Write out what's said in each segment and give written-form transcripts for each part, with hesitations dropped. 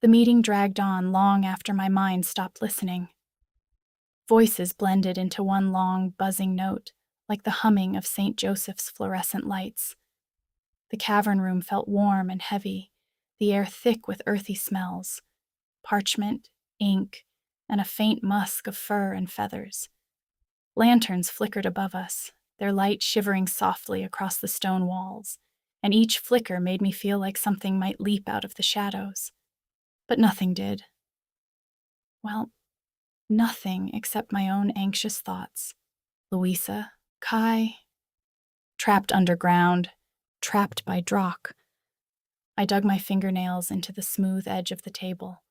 The meeting dragged on long after my mind stopped listening. Voices blended into one long, buzzing note, like the humming of St. Joseph's fluorescent lights. The cavern room felt warm and heavy, the air thick with earthy smells, parchment, ink, and a faint musk of fur and feathers. Lanterns flickered above us, their light shivering softly across the stone walls, and each flicker made me feel like something might leap out of the shadows. But nothing did. Well, nothing except my own anxious thoughts. Louisa, Kai, trapped underground, trapped by Drock. I dug my fingernails into the smooth edge of the table.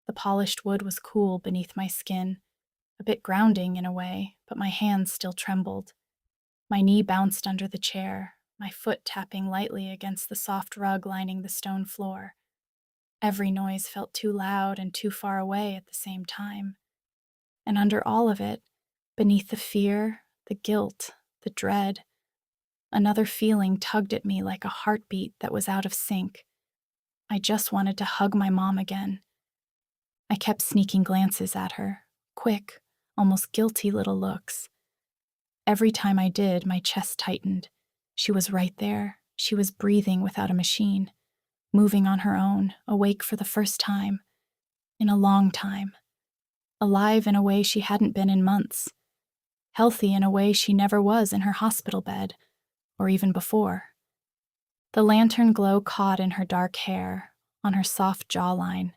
The polished wood was cool beneath my skin, a bit grounding in a way, but my hands still trembled. My knee bounced under the chair, my foot tapping lightly against the soft rug lining the stone floor. Every noise felt too loud and too far away at the same time. And under all of it, beneath the fear, the guilt, the dread, another feeling tugged at me like a heartbeat that was out of sync. I just wanted to hug my mom again. I kept sneaking glances at her, quick, almost guilty little looks. Every time I did, my chest tightened. She was right there. She was breathing without a machine, moving on her own, awake for the first time, in a long time, alive in a way she hadn't been in months, healthy in a way she never was in her hospital bed, or even before. The lantern glow caught in her dark hair, on her soft jawline,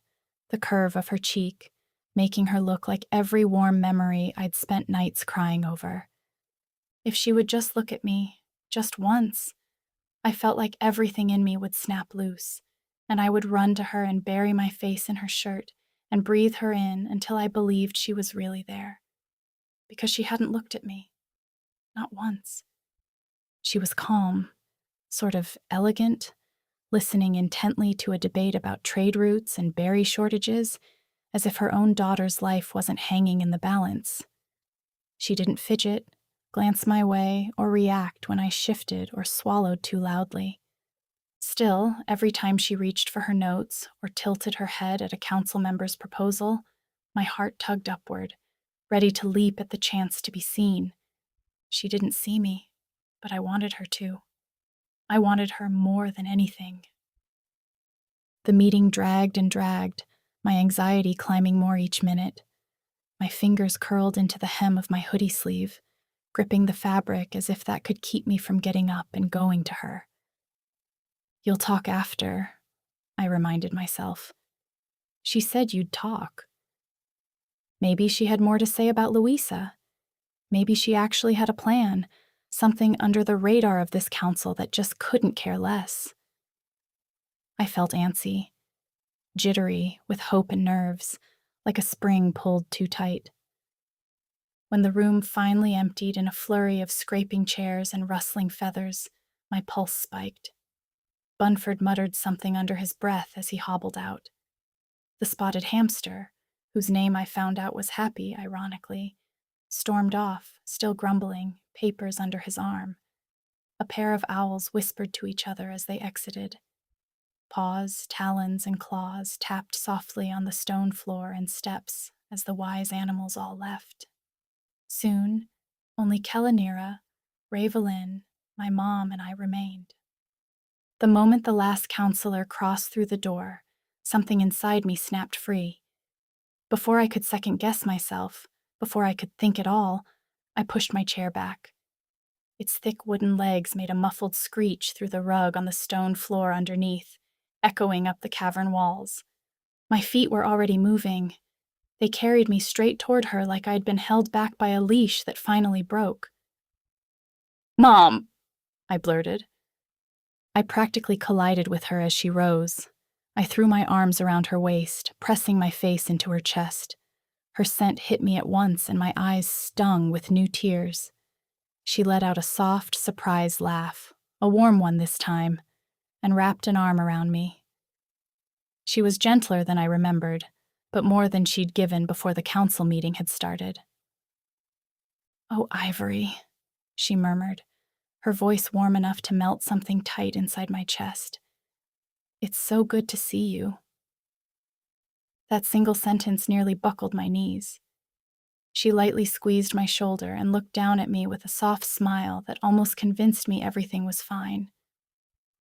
the curve of her cheek, making her look like every warm memory I'd spent nights crying over. If she would just look at me, just once, I felt like everything in me would snap loose, and I would run to her and bury my face in her shirt and breathe her in until I believed she was really there. Because she hadn't looked at me. Not once. She was calm, sort of elegant, listening intently to a debate about trade routes and berry shortages, as if her own daughter's life wasn't hanging in the balance. She didn't fidget, glance my way, or react when I shifted or swallowed too loudly. Still, every time she reached for her notes or tilted her head at a council member's proposal, my heart tugged upward, ready to leap at the chance to be seen. She didn't see me, but I wanted her to. I wanted her more than anything. The meeting dragged and dragged, my anxiety climbing more each minute. My fingers curled into the hem of my hoodie sleeve, gripping the fabric as if that could keep me from getting up and going to her. "You'll talk after," I reminded myself. She said you'd talk. Maybe she had more to say about Louisa. Maybe she actually had a plan, something under the radar of this council that just couldn't care less. I felt antsy, jittery, with hope and nerves, like a spring pulled too tight. When the room finally emptied in a flurry of scraping chairs and rustling feathers, my pulse spiked. Bunford muttered something under his breath as he hobbled out. The spotted hamster, whose name I found out was Happy, ironically, stormed off, still grumbling, papers under his arm. A pair of owls whispered to each other as they exited. Paws, talons, and claws tapped softly on the stone floor and steps as the wise animals all left. Soon, only Kellanira, Ravelin, my mom, and I remained. The moment the last counselor crossed through the door, something inside me snapped free. Before I could second-guess myself, before I could think at all, I pushed my chair back. Its thick wooden legs made a muffled screech through the rug on the stone floor underneath, echoing up the cavern walls. My feet were already moving. They carried me straight toward her like I'd been held back by a leash that finally broke. "Mom!" I blurted. I practically collided with her as she rose. I threw my arms around her waist, pressing my face into her chest. Her scent hit me at once, and my eyes stung with new tears. She let out a soft, surprised laugh, a warm one this time, and wrapped an arm around me. She was gentler than I remembered, but more than she'd given before the council meeting had started. "Oh, Ivory," she murmured, her voice warm enough to melt something tight inside my chest. "It's so good to see you." That single sentence nearly buckled my knees. She lightly squeezed my shoulder and looked down at me with a soft smile that almost convinced me everything was fine.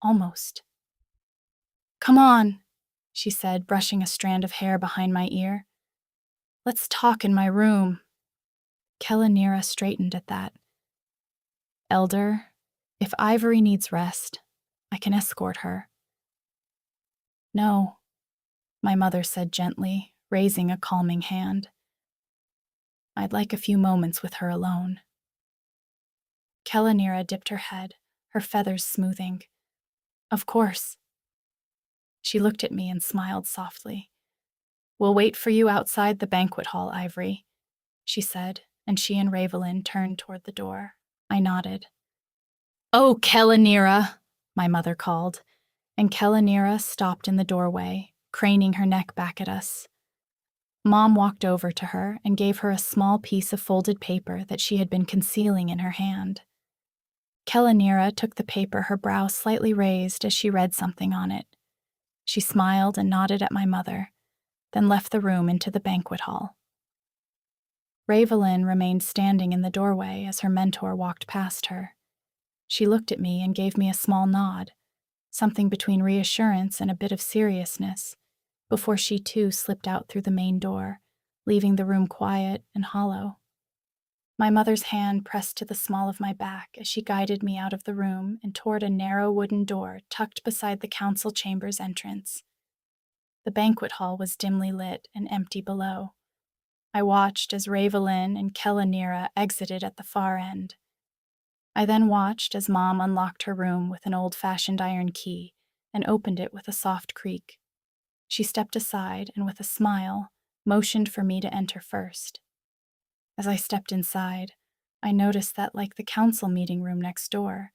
Almost. "Come on," she said, brushing a strand of hair behind my ear. "Let's talk in my room." Kellanira straightened at that. "Elder, if Ivory needs rest, I can escort her." "No," my mother said gently, raising a calming hand. "I'd like a few moments with her alone." Kellanira dipped her head, her feathers smoothing. "Of course." She looked at me and smiled softly. "We'll wait for you outside the banquet hall, Ivory," she said, and she and Ravelin turned toward the door. I nodded. "Oh, Kellanira," my mother called, and Kellanira stopped in the doorway, craning her neck back at us. Mom walked over to her and gave her a small piece of folded paper that she had been concealing in her hand. Kellanira took the paper, her brow slightly raised as she read something on it. She smiled and nodded at my mother, then left the room into the banquet hall. Ravelin remained standing in the doorway as her mentor walked past her. She looked at me and gave me a small nod, something between reassurance and a bit of seriousness, before she too slipped out through the main door, leaving the room quiet and hollow. My mother's hand pressed to the small of my back as she guided me out of the room and toward a narrow wooden door tucked beside the council chamber's entrance. The banquet hall was dimly lit and empty below. I watched as Ravelin and Kellanira exited at the far end. I then watched as Mom unlocked her room with an old-fashioned iron key and opened it with a soft creak. She stepped aside and, with a smile, motioned for me to enter first. As I stepped inside, I noticed that, like the council meeting room next door,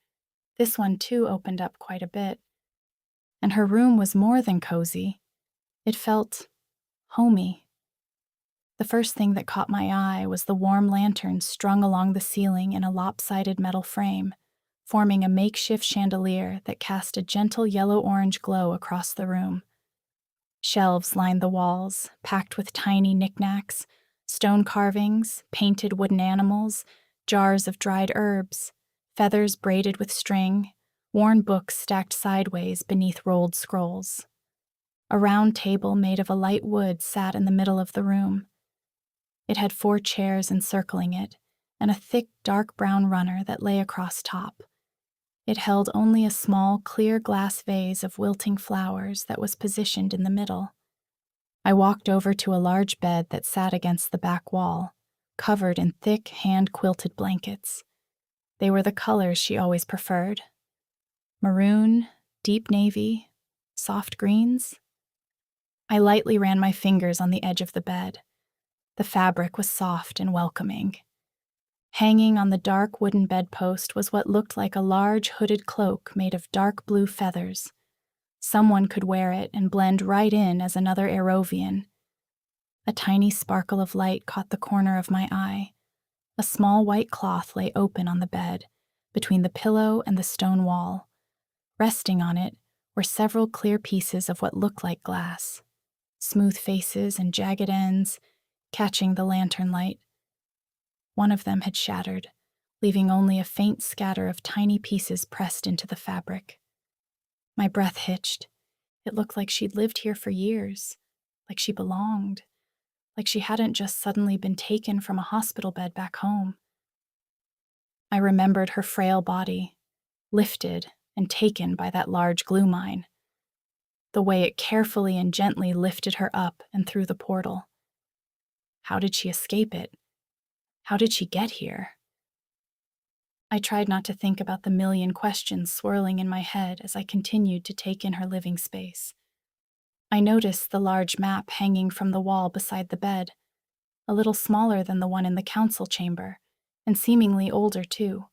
this one too opened up quite a bit. And her room was more than cozy. It felt homey. The first thing that caught my eye was the warm lantern strung along the ceiling in a lopsided metal frame, forming a makeshift chandelier that cast a gentle yellow-orange glow across the room. Shelves lined the walls, packed with tiny knickknacks, stone carvings, painted wooden animals, jars of dried herbs, feathers braided with string, worn books stacked sideways beneath rolled scrolls. A round table made of a light wood sat in the middle of the room. It had 4 chairs encircling it, and a thick, dark brown runner that lay across top. It held only a small, clear glass vase of wilting flowers that was positioned in the middle. I walked over to a large bed that sat against the back wall, covered in thick, hand-quilted blankets. They were the colors she always preferred: maroon, deep navy, soft greens. I lightly ran my fingers on the edge of the bed. The fabric was soft and welcoming. Hanging on the dark wooden bedpost was what looked like a large hooded cloak made of dark blue feathers. Someone could wear it and blend right in as another Aerovian. A tiny sparkle of light caught the corner of my eye. A small white cloth lay open on the bed, between the pillow and the stone wall. Resting on it were several clear pieces of what looked like glass, smooth faces and jagged ends, catching the lantern light. One of them had shattered, leaving only a faint scatter of tiny pieces pressed into the fabric. My breath hitched. It looked like she'd lived here for years, like she belonged, like she hadn't just suddenly been taken from a hospital bed back home. I remembered her frail body, lifted and taken by that large glue mine, the way it carefully and gently lifted her up and through the portal. How did she escape it? How did she get here? I tried not to think about the million questions swirling in my head as I continued to take in her living space. I noticed the large map hanging from the wall beside the bed, a little smaller than the one in the council chamber, and seemingly older too.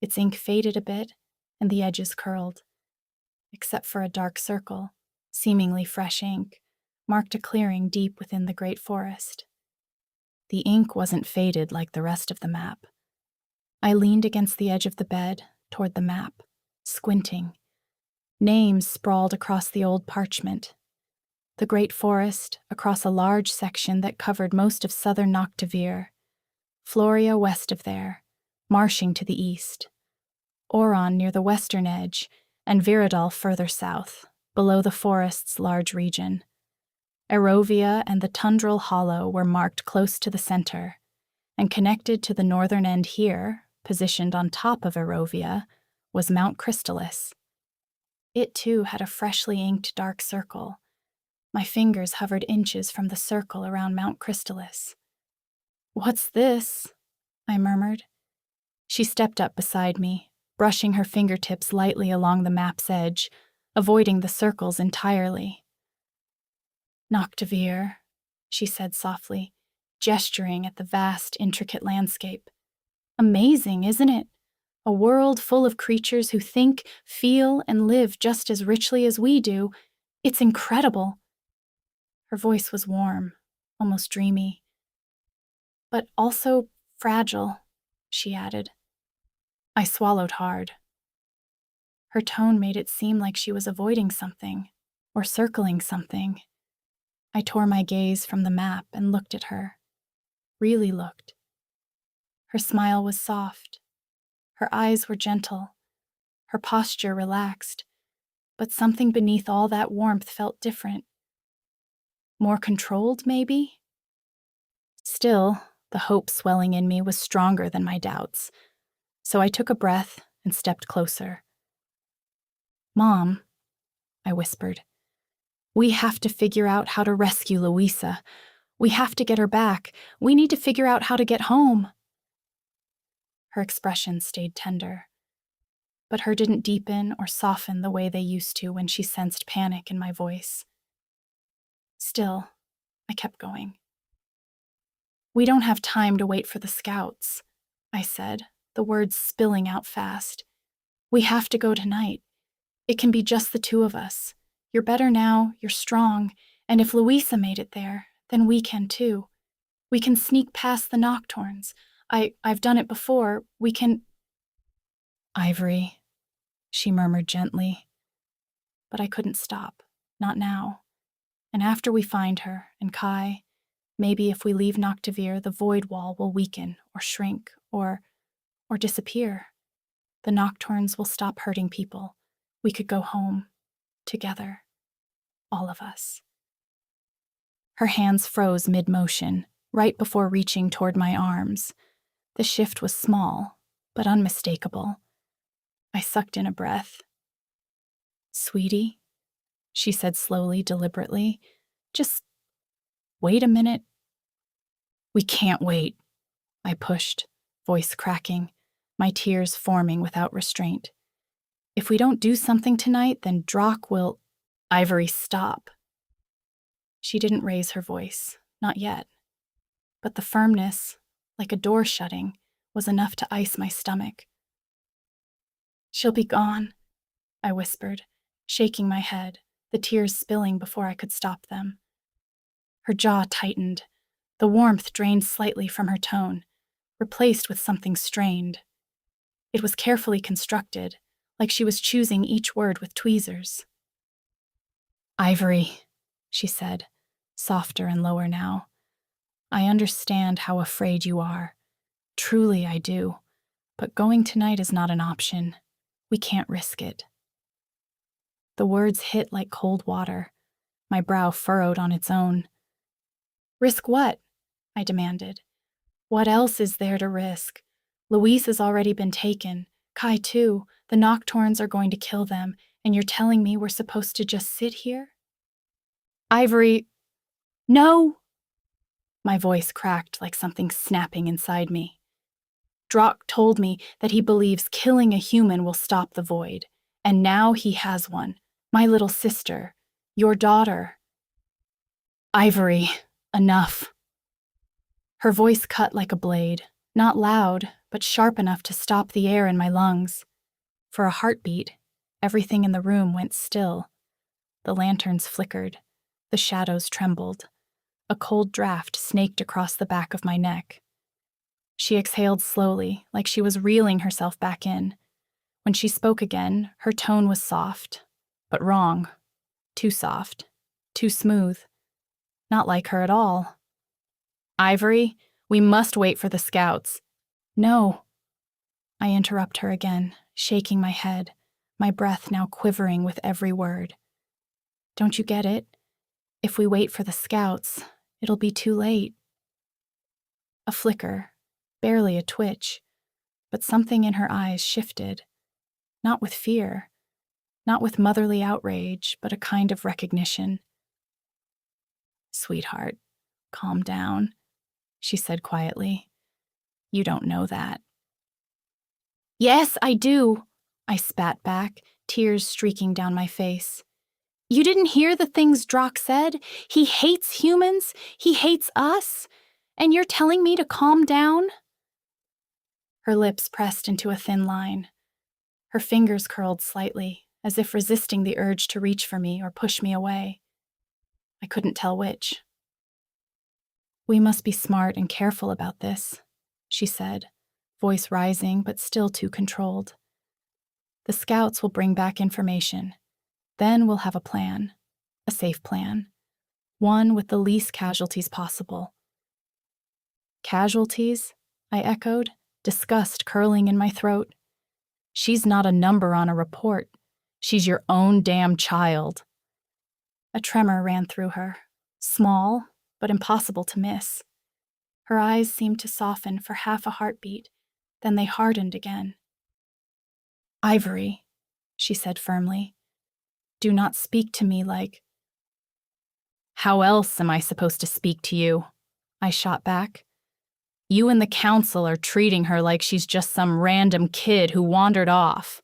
Its ink faded a bit, and the edges curled. Except for a dark circle, seemingly fresh ink, marked a clearing deep within the great forest. The ink wasn't faded like the rest of the map. I leaned against the edge of the bed, toward the map, squinting. Names sprawled across the old parchment. The great forest across a large section that covered most of southern Noctavir, Floria west of there, Marshing to the east, Oron near the western edge, and Viridal further south, below the forest's large region. Erovia and the tundral hollow were marked close to the center, and connected to the northern end here, positioned on top of Erovia, was Mount Crystalis. It too had a freshly inked dark circle. My fingers hovered inches from the circle around Mount Crystalis. "What's this?" I murmured. She stepped up beside me, brushing her fingertips lightly along the map's edge, avoiding the circles entirely. "Noctavir," she said softly, gesturing at the vast, intricate landscape. "Amazing, isn't it? A world full of creatures who think, feel, and live just as richly as we do. It's incredible." Her voice was warm, almost dreamy. "But also fragile," she added. I swallowed hard. Her tone made it seem like she was avoiding something, or circling something. I tore my gaze from the map and looked at her. Really looked. Her smile was soft. Her eyes were gentle. Her posture relaxed. But something beneath all that warmth felt different. More controlled, maybe? Still, the hope swelling in me was stronger than my doubts. So I took a breath and stepped closer. "Mom," I whispered, "we have to figure out how to rescue Louisa. We have to get her back. We need to figure out how to get home." Her expression stayed tender, but her didn't deepen or soften the way they used to when she sensed panic in my voice. Still, I kept going. "We don't have time to wait for the scouts," I said, the words spilling out fast. "We have to go tonight. It can be just the two of us. You're better now, you're strong, and if Louisa made it there, then we can too. We can sneak past the Nocturnes. I've done it before. We can—" "Ivory," she murmured gently. But I couldn't stop, not now. And after we find her, and Kai, maybe if we leave Noctavir, the void wall will weaken or shrink or disappear. The Nocturnes will stop hurting people. We could go home, together, all of us. Her hands froze mid-motion, right before reaching toward my arms. The shift was small, but unmistakable. I sucked in a breath. "Sweetie," she said slowly, deliberately, "just wait a minute." "We can't wait," I pushed, voice cracking, my tears forming without restraint. "If we don't do something tonight, then Drock will—" "Ivory, stop." She didn't raise her voice, not yet. But the firmness, like a door shutting, was enough to ice my stomach. "She'll be gone," I whispered, shaking my head, the tears spilling before I could stop them. Her jaw tightened. The warmth drained slightly from her tone, replaced with something strained. It was carefully constructed, like she was choosing each word with tweezers. "Ivory," she said, softer and lower now. "I understand how afraid you are. Truly I do. But going tonight is not an option. We can't risk it." The words hit like cold water. My brow furrowed on its own. "Risk what?" I demanded. "What else is there to risk? Louise has already been taken. Kai too. The Nocturnes are going to kill them, and you're telling me we're supposed to just sit here?" "Ivory—" "No!" My voice cracked like something snapping inside me. "Drock told me that he believes killing a human will stop the void, and now he has one. My little sister, your daughter." "Ivory, enough." Her voice cut like a blade, not loud, but sharp enough to stop the air in my lungs. For a heartbeat, everything in the room went still. The lanterns flickered. The shadows trembled. A cold draft snaked across the back of my neck. She exhaled slowly, like she was reeling herself back in. When she spoke again, her tone was soft, but wrong. Too soft. Too smooth. Not like her at all. Ivory, we must wait for the scouts. No. I interrupt her again, shaking my head, my breath now quivering with every word. Don't you get it? If we wait for the scouts, it'll be too late. A flicker, barely a twitch, but something in her eyes shifted. Not with fear, not with motherly outrage, but a kind of recognition. Sweetheart, calm down, she said quietly. You don't know that. Yes, I do, I spat back, tears streaking down my face. You didn't hear the things Drock said? He hates humans, he hates us, and you're telling me to calm down? Her lips pressed into a thin line. Her fingers curled slightly, as if resisting the urge to reach for me or push me away. I couldn't tell which. We must be smart and careful about this, she said, voice rising but still too controlled. The scouts will bring back information. Then we'll have a plan, a safe plan, one with the least casualties possible. Casualties? I echoed, disgust curling in my throat. She's not a number on a report. She's your own damn child. A tremor ran through her, small, but impossible to miss. Her eyes seemed to soften for half a heartbeat, then they hardened again. Ivory, she said firmly, do not speak to me like... How else am I supposed to speak to you? I shot back. You and the council are treating her like she's just some random kid who wandered off.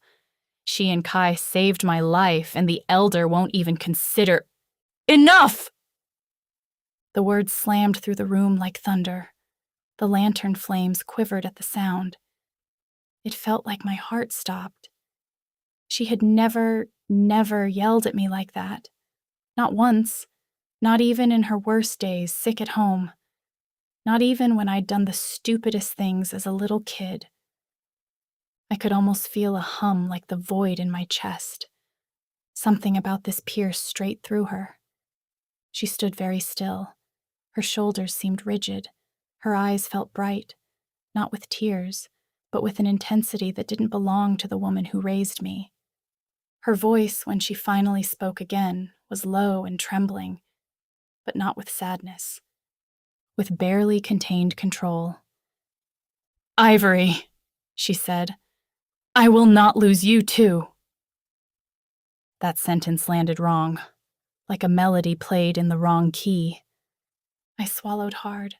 She and Kai saved my life, and the Elder won't even consider... Enough! The words slammed through the room like thunder. The lantern flames quivered at the sound. It felt like my heart stopped. She had never yelled at me like that. Not once. Not even in her worst days, sick at home. Not even when I'd done the stupidest things as a little kid. I could almost feel a hum like the void in my chest. Something about this pierced straight through her. She stood very still. Her shoulders seemed rigid. Her eyes felt bright, not with tears, but with an intensity that didn't belong to the woman who raised me. Her voice, when she finally spoke again, was low and trembling, but not with sadness, with barely contained control. Ivory, she said, I will not lose you too. That sentence landed wrong, like a melody played in the wrong key. I swallowed hard.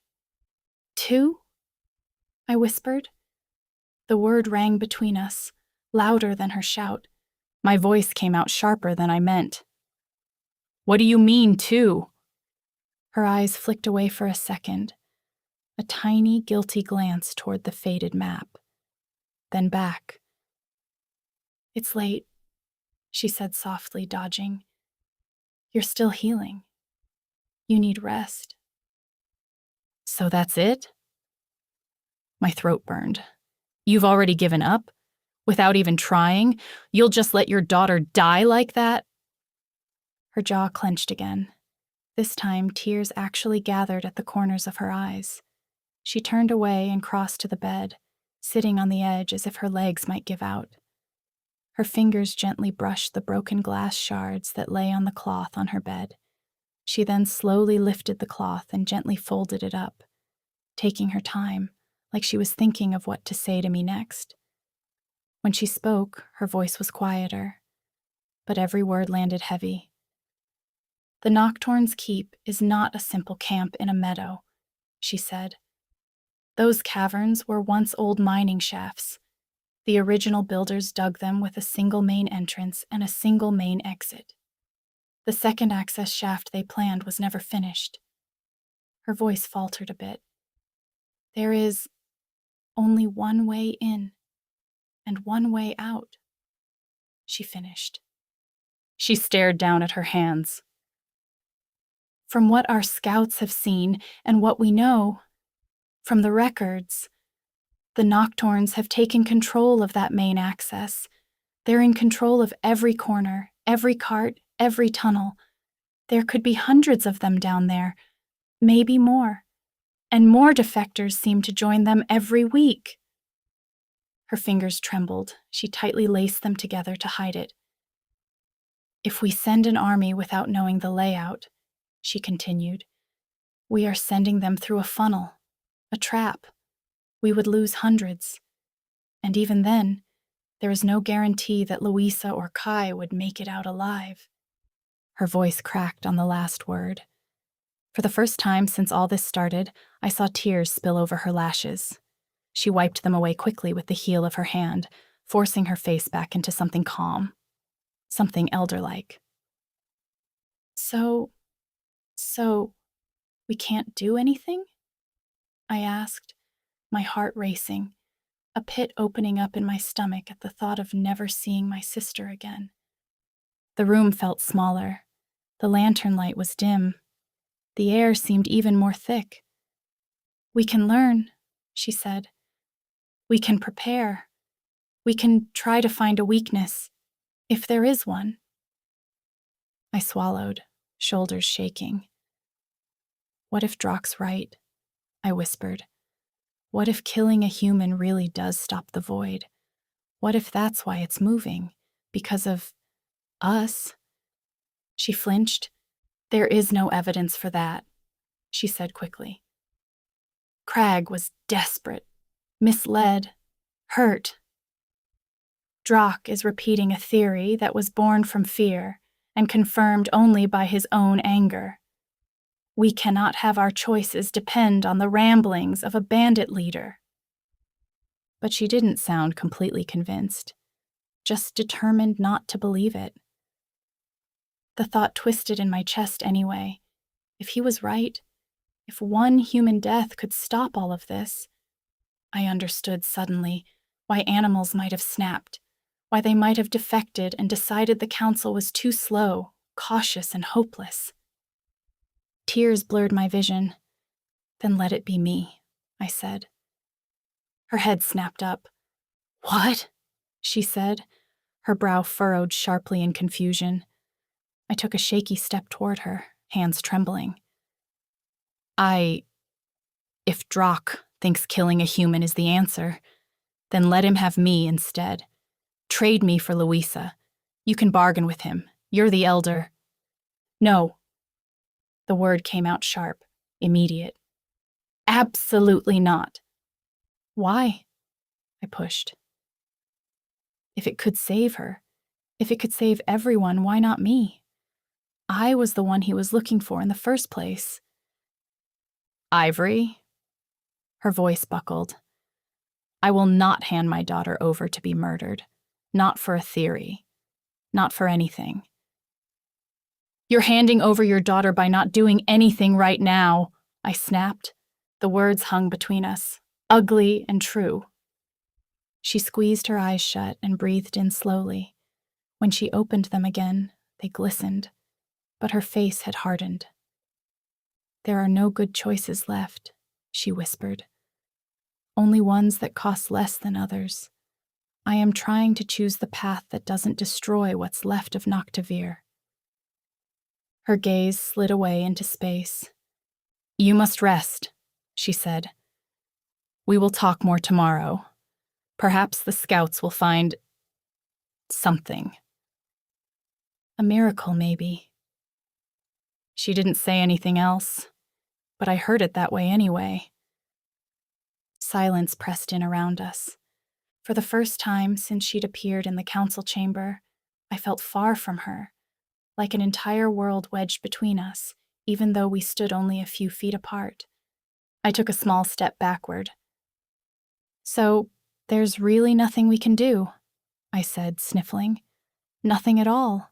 Two? I whispered. The word rang between us, louder than her shout. My voice came out sharper than I meant. What do you mean, two? Her eyes flicked away for a second, a tiny, guilty glance toward the faded map. Then back. It's late, she said softly, dodging. You're still healing. You need rest. So that's it? My throat burned. You've already given up? Without even trying? You'll just let your daughter die like that? Her jaw clenched again. This time, tears actually gathered at the corners of her eyes. She turned away and crossed to the bed, sitting on the edge as if her legs might give out. Her fingers gently brushed the broken glass shards that lay on the cloth on her bed. She then slowly lifted the cloth and gently folded it up, taking her time, like she was thinking of what to say to me next. When she spoke, her voice was quieter, but every word landed heavy. The Nocturne's Keep is not a simple camp in a meadow, she said. Those caverns were once old mining shafts. The original builders dug them with a single main entrance and a single main exit. The second access shaft they planned was never finished. Her voice faltered a bit. There is only one way in and one way out, she finished. She stared down at her hands. From what our scouts have seen and what we know, from the records, the Nocturnes have taken control of that main access. They're in control of every corner, every cart, every tunnel. There could be hundreds of them down there, maybe more, and more defectors seem to join them every week. Her fingers trembled. She tightly laced them together to hide it. If we send an army without knowing the layout, she continued, we are sending them through a funnel, a trap. We would lose hundreds. And even then, there is no guarantee that Louisa or Kai would make it out alive. Her voice cracked on the last word. For the first time since all this started, I saw tears spill over her lashes. She wiped them away quickly with the heel of her hand, forcing her face back into something calm, something elder-like. So, we can't do anything? I asked, my heart racing, a pit opening up in my stomach at the thought of never seeing my sister again. The room felt smaller. The lantern light was dim. The air seemed even more thick. We can learn, she said. We can prepare. We can try to find a weakness, if there is one. I swallowed, shoulders shaking. What if Drock's right? I whispered. What if killing a human really does stop the void? What if that's why it's moving? Because of us? She flinched. There is no evidence for that, she said quickly. Crag was desperate, misled, hurt. Drock is repeating a theory that was born from fear and confirmed only by his own anger. We cannot have our choices depend on the ramblings of a bandit leader. But she didn't sound completely convinced, just determined not to believe it. The thought twisted in my chest anyway. If he was right, if one human death could stop all of this, I understood suddenly why animals might have snapped, why they might have defected and decided the council was too slow, cautious, and hopeless. Tears blurred my vision. Then let it be me, I said. Her head snapped up. What? She said, her brow furrowed sharply in confusion. I took a shaky step toward her, hands trembling. If Drock thinks killing a human is the answer, then let him have me instead. Trade me for Louisa. You can bargain with him. You're the elder. No. The word came out sharp, immediate. Absolutely not. Why? I pushed. If it could save her, if it could save everyone, why not me? I was the one he was looking for in the first place. Ivory? Her voice buckled. I will not hand my daughter over to be murdered. Not for a theory. Not for anything. You're handing over your daughter by not doing anything right now, I snapped. The words hung between us, ugly and true. She squeezed her eyes shut and breathed in slowly. When she opened them again, they glistened, but her face had hardened. There are no good choices left, she whispered. Only ones that cost less than others. I am trying to choose the path that doesn't destroy what's left of Noctavir. Her gaze slid away into space. You must rest, she said. We will talk more tomorrow. Perhaps the scouts will find something. A miracle, maybe. She didn't say anything else, but I heard it that way anyway. Silence pressed in around us. For the first time since she'd appeared in the council chamber, I felt far from her, like an entire world wedged between us, even though we stood only a few feet apart. I took a small step backward. So, there's really nothing we can do, I said, sniffling. Nothing at all.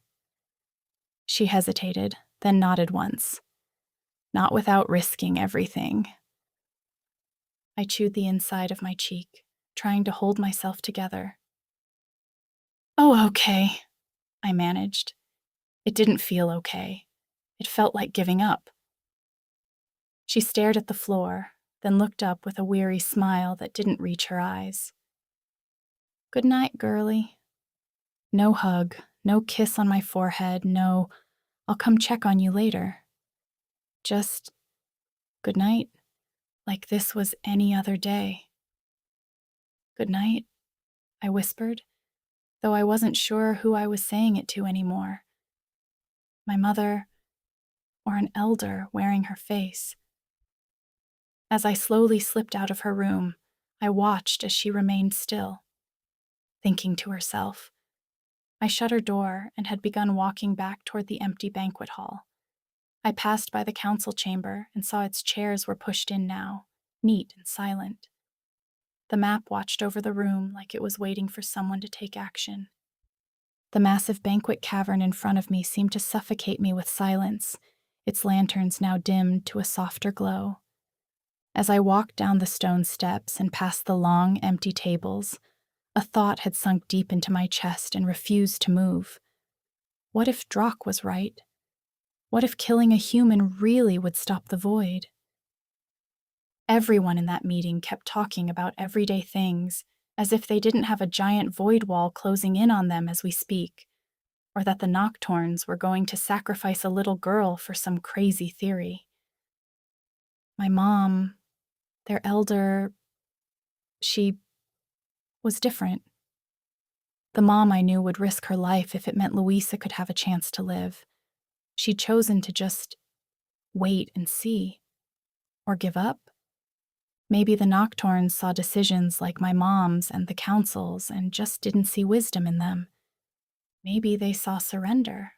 She hesitated, then nodded once. Not without risking everything. I chewed the inside of my cheek, trying to hold myself together. Oh, okay, I managed. It didn't feel okay. It felt like giving up. She stared at the floor, then looked up with a weary smile that didn't reach her eyes. Good night, girlie. No hug, no kiss on my forehead, no, I'll come check on you later. Just good night, like this was any other day. Good night, I whispered, though I wasn't sure who I was saying it to anymore. My mother, or an elder wearing her face. As I slowly slipped out of her room, I watched as she remained still, thinking to herself. I shut her door and had begun walking back toward the empty banquet hall. I passed by the council chamber and saw its chairs were pushed in now, neat and silent. The map watched over the room like it was waiting for someone to take action. The massive banquet cavern in front of me seemed to suffocate me with silence, its lanterns now dimmed to a softer glow. As I walked down the stone steps and past the long, empty tables, a thought had sunk deep into my chest and refused to move. What if Drock was right? What if killing a human really would stop the void? Everyone in that meeting kept talking about everyday things, as if they didn't have a giant void wall closing in on them as we speak, or that the Nocturnes were going to sacrifice a little girl for some crazy theory. My mom, their elder, she was different. The mom I knew would risk her life if it meant Louisa could have a chance to live. She'd chosen to just wait and see, or give up. Maybe the Nocturnes saw decisions like my mom's and the council's and just didn't see wisdom in them. Maybe they saw surrender.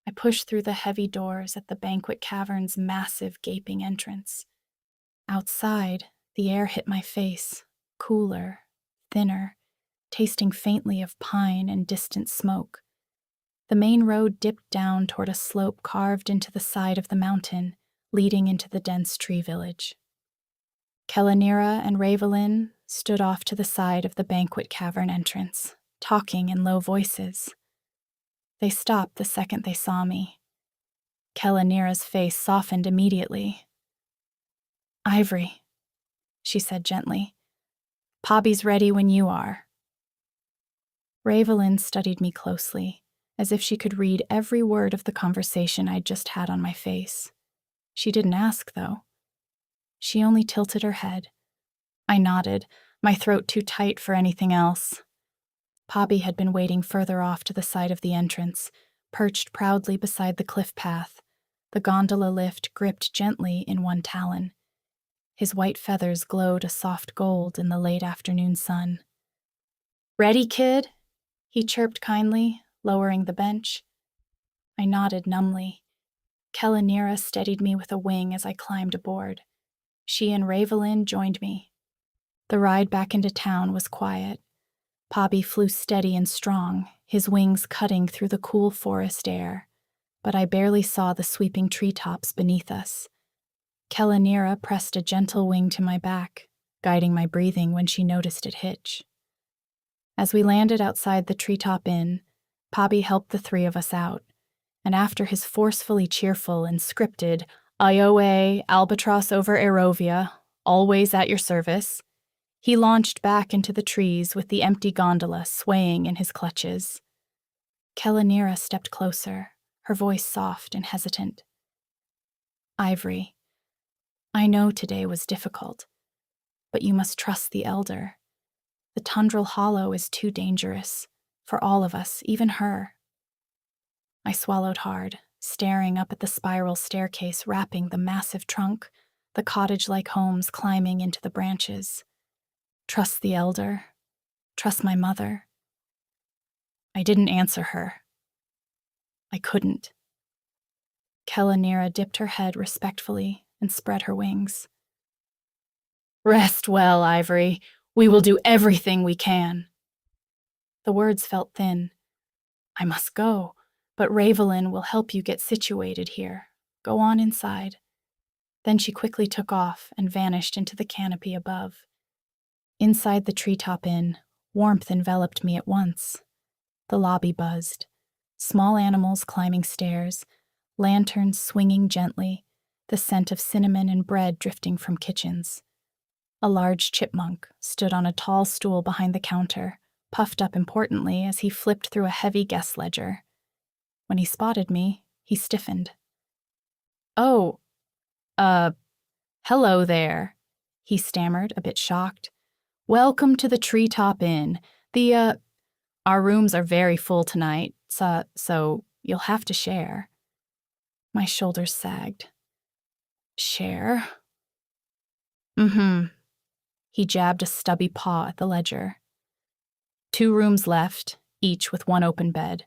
I pushed through the heavy doors at the banquet cavern's massive gaping entrance. Outside, the air hit my face, cooler, thinner, tasting faintly of pine and distant smoke. The main road dipped down toward a slope carved into the side of the mountain, leading into the dense tree village. Kellanira and Ravelin stood off to the side of the banquet cavern entrance, talking in low voices. They stopped the second they saw me. Kellanira's face softened immediately. "Ivory," she said gently. "Pobby's ready when you are." Ravelin studied me closely, as if she could read every word of the conversation I'd just had on my face. She didn't ask, though. She only tilted her head. I nodded, my throat too tight for anything else. Pobby had been waiting further off to the side of the entrance, perched proudly beside the cliff path, the gondola lift gripped gently in one talon. His white feathers glowed a soft gold in the late afternoon sun. "Ready, kid?" he chirped kindly, lowering the bench. I nodded numbly. Kellanira steadied me with a wing as I climbed aboard. She and Ravelin joined me. The ride back into town was quiet. Pobby flew steady and strong, his wings cutting through the cool forest air, but I barely saw the sweeping treetops beneath us. Kellanira pressed a gentle wing to my back, guiding my breathing when she noticed it hitch. As we landed outside the treetop inn, Pobby helped the three of us out, and after his forcefully cheerful and scripted "IOA, Albatross over Aerovia, always at your service," he launched back into the trees with the empty gondola swaying in his clutches. Kellanira stepped closer, her voice soft and hesitant. "Ivory, I know today was difficult, but you must trust the elder. The Tundral Hollow is too dangerous, for all of us, even her." I swallowed hard, staring up at the spiral staircase wrapping the massive trunk, the cottage-like homes climbing into the branches. Trust the elder. Trust my mother. I didn't answer her. I couldn't. Kellanira dipped her head respectfully and spread her wings. "Rest well, Ivory. We will do everything we can." The words felt thin. I must go, but Ravelin will help you get situated here. Go on inside. Then she quickly took off and vanished into the canopy above. Inside the treetop inn, warmth enveloped me at once. The lobby buzzed. Small animals climbing stairs, lanterns swinging gently, the scent of cinnamon and bread drifting from kitchens. A large chipmunk stood on a tall stool behind the counter, puffed up importantly as he flipped through a heavy guest ledger. When he spotted me, he stiffened. "Oh, uh, hello there," he stammered, a bit shocked. "Welcome to the Treetop Inn. Our rooms are very full tonight, so you'll have to share." My shoulders sagged. "Share?" "Mm-hmm." He jabbed a stubby paw at the ledger. "2 rooms left, each with 1 open bed.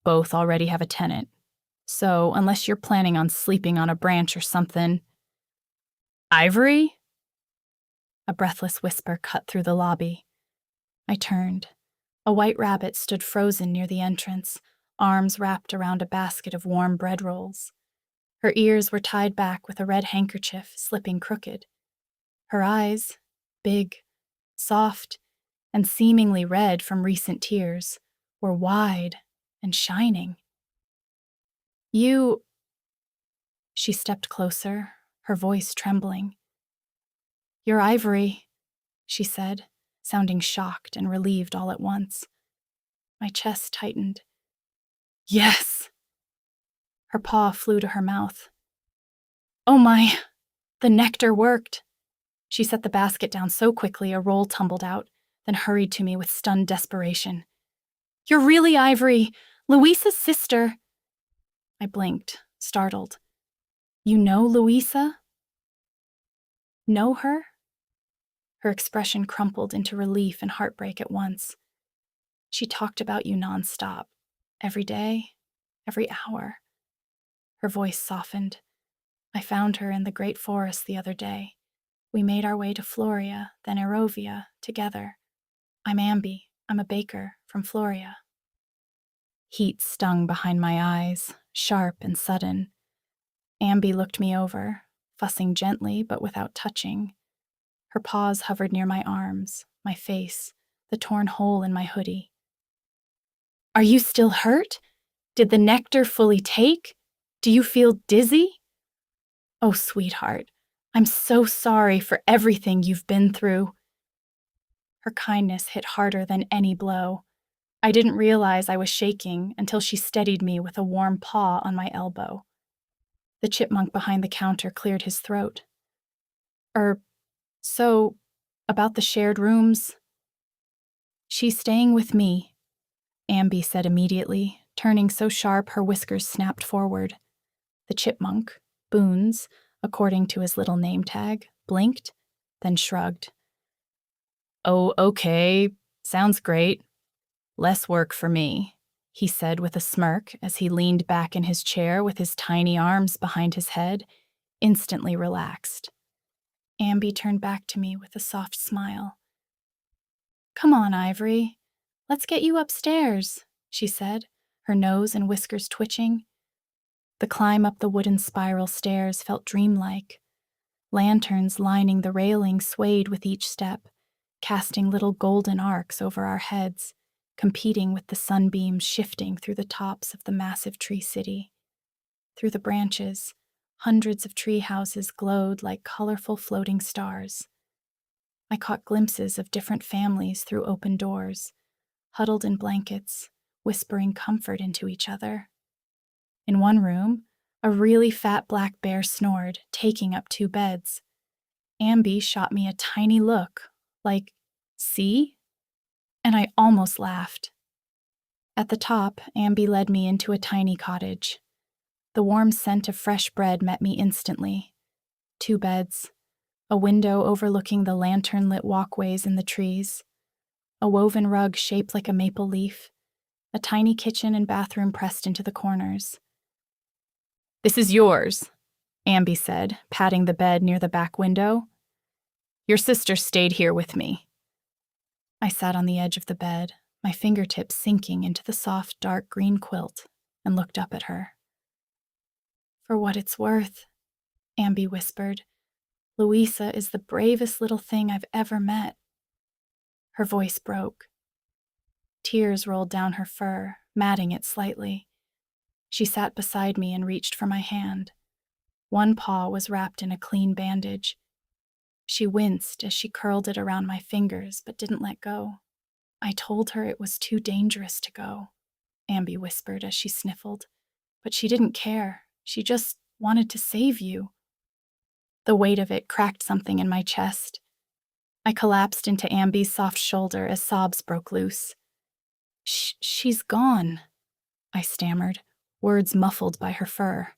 Both already have a tenant. So, unless you're planning on sleeping on a branch or something—" "Ivory?" A breathless whisper cut through the lobby. I turned. A white rabbit stood frozen near the entrance, arms wrapped around a basket of warm bread rolls. Her ears were tied back with a red handkerchief slipping crooked. Her eyes, big, soft, and seemingly red from recent tears, were wide and shining. "You—" She stepped closer, her voice trembling. "You're Ivory," she said, sounding shocked and relieved all at once. My chest tightened. "Yes!" Her paw flew to her mouth. "Oh my, the nectar worked." She set the basket down so quickly a roll tumbled out, then hurried to me with stunned desperation. "You're really Ivory, Louisa's sister." I blinked, startled. "You know Louisa?" "Know her?" Her expression crumpled into relief and heartbreak at once. "She talked about you nonstop, every day, every hour." Her voice softened. "I found her in the great forest the other day. We made our way to Floria, then Erovia, together. I'm Ambi. I'm a baker from Floria." Heat stung behind my eyes, sharp and sudden. Ambi looked me over, fussing gently but without touching. Her paws hovered near my arms, my face, the torn hole in my hoodie. "Are you still hurt? Did the nectar fully take? Do you feel dizzy?" "Oh, sweetheart, I'm so sorry for everything you've been through." Her kindness hit harder than any blow. I didn't realize I was shaking until she steadied me with a warm paw on my elbow. The chipmunk behind the counter cleared his throat. So, about the shared rooms?" "She's staying with me," Ambi said immediately, turning so sharp her whiskers snapped forward. The chipmunk, Boons, according to his little name tag, blinked, then shrugged. "Oh, okay. Sounds great. Less work for me," he said with a smirk as he leaned back in his chair with his tiny arms behind his head, instantly relaxed. Ambi turned back to me with a soft smile. "Come on, Ivory. Let's get you upstairs," she said, her nose and whiskers twitching. The climb up the wooden spiral stairs felt dreamlike. Lanterns lining the railing swayed with each step, casting little golden arcs over our heads, competing with the sunbeams shifting through the tops of the massive tree city. Through the branches, hundreds of tree houses glowed like colorful floating stars. I caught glimpses of different families through open doors, huddled in blankets, whispering comfort into each other. In one room, a really fat black bear snored, taking up 2 beds. Ambi shot me a tiny look, like, "See?" And I almost laughed. At the top, Ambi led me into a tiny cottage. The warm scent of fresh bread met me instantly. 2 beds, a window overlooking the lantern-lit walkways in the trees, a woven rug shaped like a maple leaf, a tiny kitchen and bathroom pressed into the corners. "This is yours," Ambi said, patting the bed near the back window. "Your sister stayed here with me." I sat on the edge of the bed, my fingertips sinking into the soft, dark green quilt, and looked up at her. "For what it's worth," Ambi whispered, "Louisa is the bravest little thing I've ever met." Her voice broke. Tears rolled down her fur, matting it slightly. She sat beside me and reached for my hand. One paw was wrapped in a clean bandage. She winced as she curled it around my fingers but didn't let go. "I told her it was too dangerous to go," Ambi whispered as she sniffled. But she didn't care. She just wanted to save you. The weight of it cracked something in my chest. I collapsed into Ambi's soft shoulder as sobs broke loose. She's gone, I stammered, words muffled by her fur.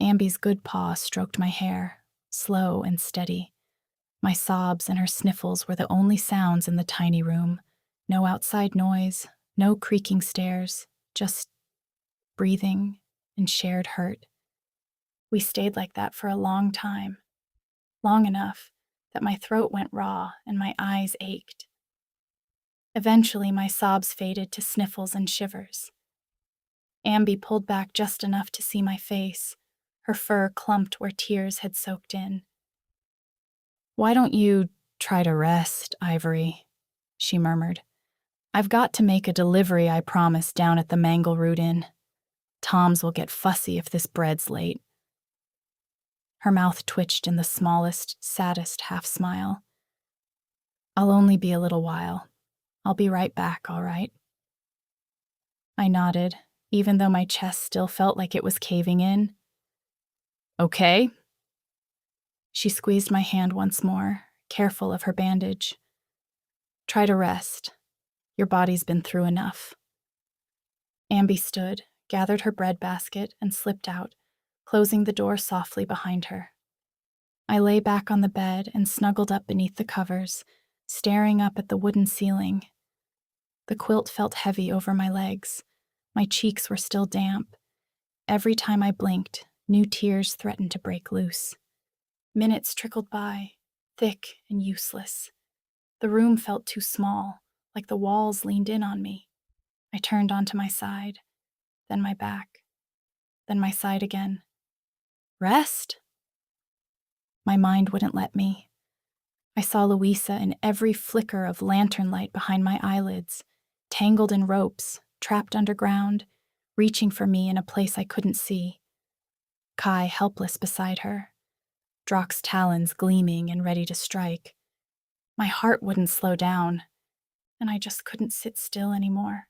Ambi's good paw stroked my hair, slow and steady. My sobs and her sniffles were the only sounds in the tiny room. No outside noise, no creaking stairs, just breathing and shared hurt. We stayed like that for a long time, long enough that my throat went raw and my eyes ached. Eventually, my sobs faded to sniffles and shivers. Ambi pulled back just enough to see my face. Her fur clumped where tears had soaked in. "Why don't you try to rest, Ivory?" she murmured. "I've got to make a delivery I promised down at the Mangleroot Inn. Tom's will get fussy if this bread's late." Her mouth twitched in the smallest, saddest half-smile. "I'll only be a little while. I'll be right back, all right?" I nodded, even though my chest still felt like it was caving in. "Okay." She squeezed my hand once more, careful of her bandage. "Try to rest. Your body's been through enough." Ambi stood, gathered her breadbasket, and slipped out, closing the door softly behind her. I lay back on the bed and snuggled up beneath the covers, staring up at the wooden ceiling. The quilt felt heavy over my legs. My cheeks were still damp. Every time I blinked, new tears threatened to break loose. Minutes trickled by, thick and useless. The room felt too small, like the walls leaned in on me. I turned onto my side, then my back, then my side again. Rest? My mind wouldn't let me. I saw Louisa in every flicker of lantern light behind my eyelids, tangled in ropes, trapped underground, reaching for me in a place I couldn't see. Kai helpless beside her, Drock's talons gleaming and ready to strike. My heart wouldn't slow down, and I just couldn't sit still anymore.